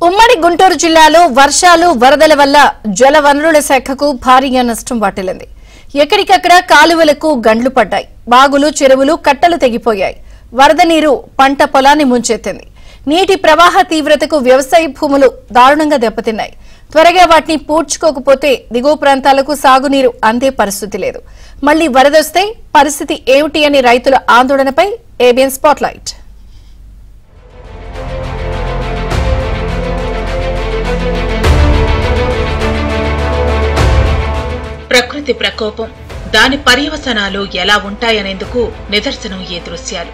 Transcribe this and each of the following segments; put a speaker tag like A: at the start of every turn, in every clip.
A: ఉమ్మడి గుంటూరు జిల్లాలో వర్షాలు వరదల వల్ల జలవనరుల శాఖకు భారీగా నష్టం వాటిల్లింది. ఎక్కడికక్కడ కాలువలకు గండ్లు పడ్డాయి. బాగులు, చెరువులు, కట్టలు తెగిపోయాయి. వరద నీరు పంట పొలాన్ని ముంచెత్తింది. నీటి ప్రవాహ తీవ్రతకు వ్యవసాయ భూములు దారుణంగా దెబ్బతిన్నాయి. త్వరగా వాటిని పూడ్చుకోకపోతే దిగువ ప్రాంతాలకు సాగునీరు అందే పరిస్థితి లేదు. మళ్లీ వరదొస్తే పరిస్థితి ఏమిటి అని రైతుల ఆందోళనపై ఏబిఎన్ స్పాట్లైట్.
B: ప్రకృతి ప్రకోపం, దాని పర్యవసనాలు ఎలా ఉంటాయనేందుకు నిదర్శనం ఈ దృశ్యాలు.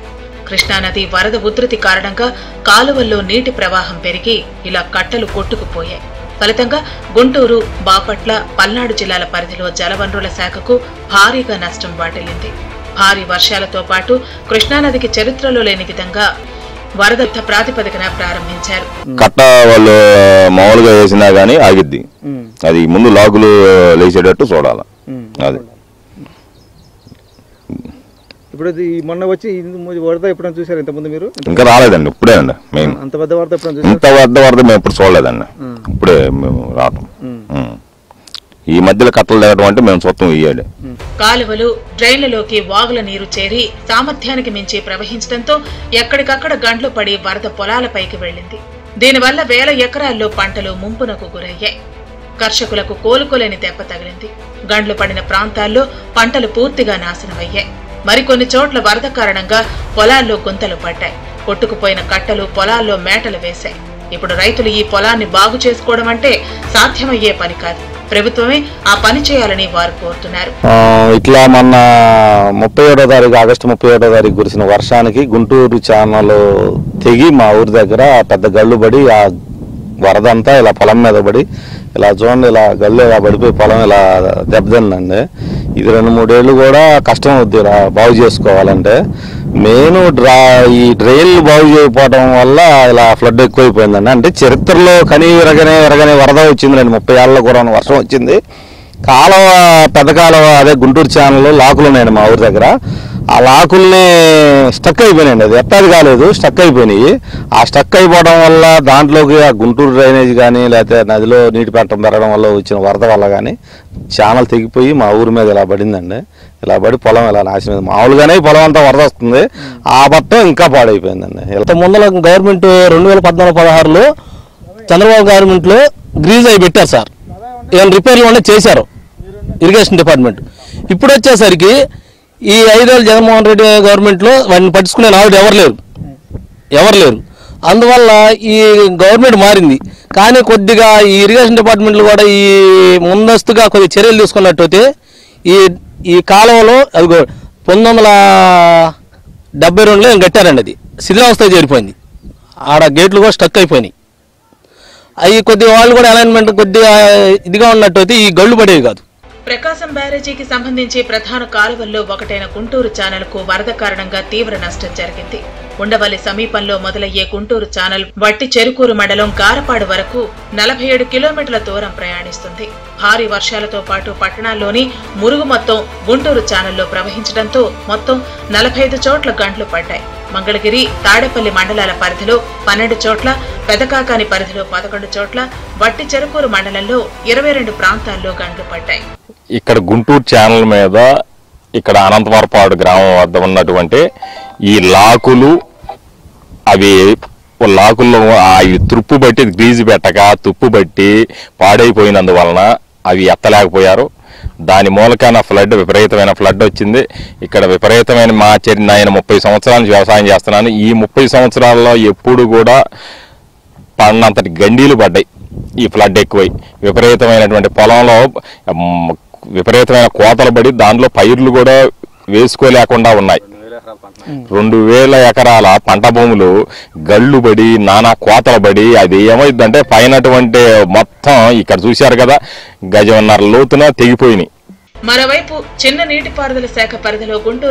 B: కృష్ణానది వరద ఉధృతి కారణంగా కాలువల్లో నీటి ప్రవాహం పెరిగి ఇలా కట్టలు కొట్టుకుపోయాయి. ఫలితంగా గుంటూరు, బాపట్ల, పల్నాడు జిల్లాల పరిధిలో జలవనరుల శాఖకు భారీగా నష్టం వాటిల్లింది. భారీ వర్షాలతో పాటు కృష్ణానదికి చరిత్రలో లేని విధంగా వరద ప్రాతిపదికన ప్రారంభించారు.
C: కట్ట వాళ్ళు మామూలుగా వేసినా గానీ ఆగిద్ది. అది ముందు లాగులు లేచేటట్టు చూడాలి. అది
D: ఇప్పుడు మొన్న వచ్చి వరద ఎప్పుడైనా చూసారు? ఇంతకుముందు మీరు
C: ఇంకా రాలేదండి, ఇప్పుడే అండి. మేము
D: అంత పెద్ద వరద
C: ఇంత పెద్ద వరద మేము ఎప్పుడు చూడలేదండి. ఇప్పుడే మేము రావటం. ఈ మధ్యలో కట్టలు దిగడం అంటే మేము చూస్తాం. ఇయ్యాడు
B: కాలువలు, డ్రైన్లలోకి వాగుల నీరు చేరి సామర్థ్యానికి మించి ప్రవహించడంతో ఎక్కడికక్కడ గండ్లు పడి వరద పొలాలపైకి వెళ్లింది. దీనివల్ల వేల ఎకరాల్లో పంటలు ముంపునకు గురయ్యాయి. కర్షకులకు కోలుకోలేని దెబ్బ తగిలింది. గండ్లు పడిన ప్రాంతాల్లో పంటలు పూర్తిగా నాశనమయ్యాయి. మరికొన్ని చోట్ల వరద కారణంగా పొలాల్లో గుంతలు పడ్డాయి. కొట్టుకుపోయిన కట్టలు పొలాల్లో మేటలు వేశాయి. ఇప్పుడు రైతులు ఈ పొలాన్ని బాగు చేసుకోవడం అంటే సాధ్యమయ్యే పని కాదు. ప్రభుత్వమే ఆ పని చేయాలని వారు కోరుతున్నారు.
E: ఇట్లా మొన్న 37వ తారీఖు, ఆగస్టు 37వ తారీఖు కురిసిన వర్షానికి గుంటూరు ఛానల్ తెగి మా ఊరి దగ్గర పెద్ద గళ్ళు పడి ఆ వరద అంతా ఇలా పొలం మీద పడి ఇలా చూడండి, ఇలా గళ్ళు ఇలా పడిపోయి పొలం ఇలా దెబ్బతిందండి. ఇది 2-3 ఏళ్ళు కూడా కష్టం అవుద్ది ఇలా బాగు చేసుకోవాలంటే. మెయిన్ ఈ డ్రైన్లు బాగు చేయకపోవడం వల్ల ఇలా ఫ్లడ్ ఎక్కువైపోయిందండి. అంటే చరిత్రలో కనీ ఎరగని వరద వచ్చిందండి. 30 ఏళ్ళలో కూడా వర్షం వచ్చింది. కాలువ, పెద్ద కాలువ, అదే గుంటూరు ఛానల్ లాకులు ఉన్నాయండి మా ఊరి దగ్గర. ఆ లాకుల్ని స్టక్ అయిపోయినాయండి. అది ఎట్టాది కాలేదు, స్టక్ అయిపోయినాయి. ఆ స్టక్ అయిపోవడం వల్ల దాంట్లోకి ఆ గుంటూరు డ్రైనేజ్ కానీ లేకపోతే నదిలో నీటి పెట్టడం పెరగడం వల్ల వచ్చిన వరద వల్ల కానీ ఛానల్ తెగిపోయి మా ఊరి మీద ఇలా పడిందండి. ఇలా పడి పొలం ఇలా నాశనం. మామూలుగానే పొలం అంతా వరద వస్తుంది, ఆ పట్టం ఇంకా పాడైపోయిందండి.
F: ఇంత ముందర గవర్నమెంట్ 2014-16లో చంద్రబాబు గవర్నమెంట్లో గ్రీజ్ అయి పెట్టారు సార్. ఏమైనా రిపేర్లు చేశారు ఇరిగేషన్ డిపార్ట్మెంట్. ఇప్పుడు వచ్చేసరికి ఈ 5 ఏళ్ళు జగన్మోహన్ రెడ్డి గవర్నమెంట్లో వాటిని పట్టించుకునే నాడు ఎవరు లేరు. అందువల్ల ఈ గవర్నమెంట్ మారింది. కానీ కొద్దిగా ఈ ఇరిగేషన్ డిపార్ట్మెంట్లు కూడా ఈ ముందస్తుగా కొద్ది చర్యలు తీసుకున్నట్టయితే ఈ కాలువలో అది 1972లో కట్టారండి. అది శిథిలావస్థ చేరిపోయింది. ఆడ గేట్లు కూడా స్టక్ అయిపోయినాయి. అవి కొద్దిగా వాళ్ళు కూడా అలైన్మెంట్ కొద్దిగా ఇదిగా ఉన్నట్టయితే ఈ గళ్ళు పడేవి కాదు.
B: ప్రకాశం బ్యారేజీకి సంబంధించి ప్రధాన కాలువల్లో ఒకటైన గుంటూరు ఛానల్ కు వరద కారణంగా తీవ్ర నష్టం జరిగింది. ఉండవల్లి సమీపంలో మొదలయ్యే గుంటూరు ఛానల్ వట్టి చెరుకూరు మండలం గారపాడు వరకు 47 కిలోమీటర్ల దూరం ప్రయాణిస్తుంది. భారీ వర్షాలతో పాటు పట్టణాల్లోని మురుగు మొత్తం గుంటూరు ఛానల్లో ప్రవహించడంతో మొత్తం 45 చోట్ల గండ్లు పడ్డాయి. మంగళగిరి, తాడేపల్లి మండలాల పరిధిలో 12 చోట్ల, పెదకాకాని పరిధిలో 11 చోట్ల, వట్టి చెరుకూరు మండలంలో 22 ప్రాంతాల్లో గండ్లు పడ్డాయి.
C: ఇక్కడ గుంటూరు ఛానల్ మీద ఇక్కడ అనంతవరపాడు గ్రామం వద్ద ఉన్నటువంటి ఈ లాకులు, అవి లాకుల్లో అవి తుప్పు బట్టి గ్రీజు పెట్టక తుప్పు బట్టి పాడైపోయినందువలన అవి ఎత్తలేకపోయారు. దాని మూలకాన విపరీతమైన ఫ్లడ్ వచ్చింది. ఇక్కడ విపరీతమైన నేను 30 సంవత్సరాల నుంచి వ్యవసాయం చేస్తున్నాను. ఈ 30 సంవత్సరాల్లో ఎప్పుడు కూడా పడినంతటి గండీలు పడ్డాయి. ఈ ఫ్లడ్ ఎక్కువై విపరీతమైనటువంటి పొలంలో విపరీతమైన కోతలు పడి దాంట్లో పైర్లు కూడా వేసుకోలేకుండా ఉన్నాయి. 2000 ఎకరాల పంట భూములు గళ్ళు పడి నానా కోతలు పడి అది ఏమైందంటే పైనటువంటి మొత్తం ఇక్కడ చూశారు కదా, 1.5 గజం లోతున తెగిపోయినాయి.
B: మరోవైపు చిన్న నీటిపారుదల శాఖ పరిధిలో గుంటూరు